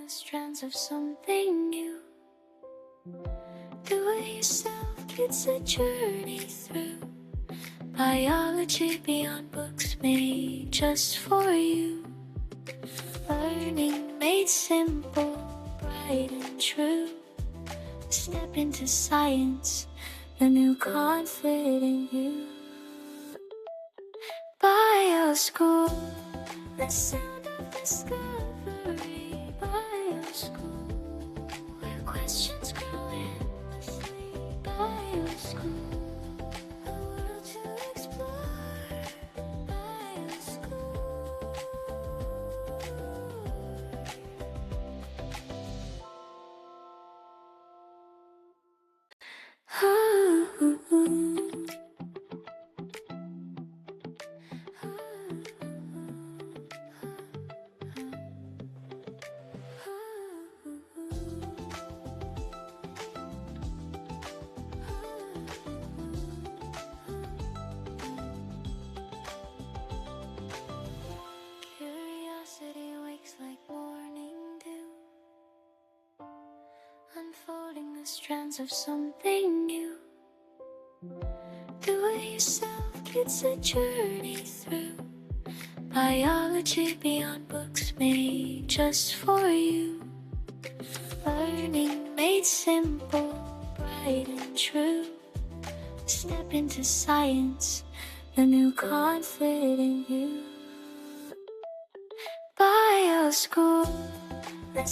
the strands of something new. Do it yourself, it's a journey through biology beyond books, made just for you. Learning made simple, bright and true. Step into science, the new confident you. Bioskool, the sound of discovery. Bioskool, where questions grow endlessly. Bioskool, a world to explore. Bioskool. Curiosity wakes like morning dew, unfolding the strands of something new. Do it yourself, it's a journey through biology beyond books, made just for you. Learning made simple, bright and true. Step into science, the new confident you. Bioskool, the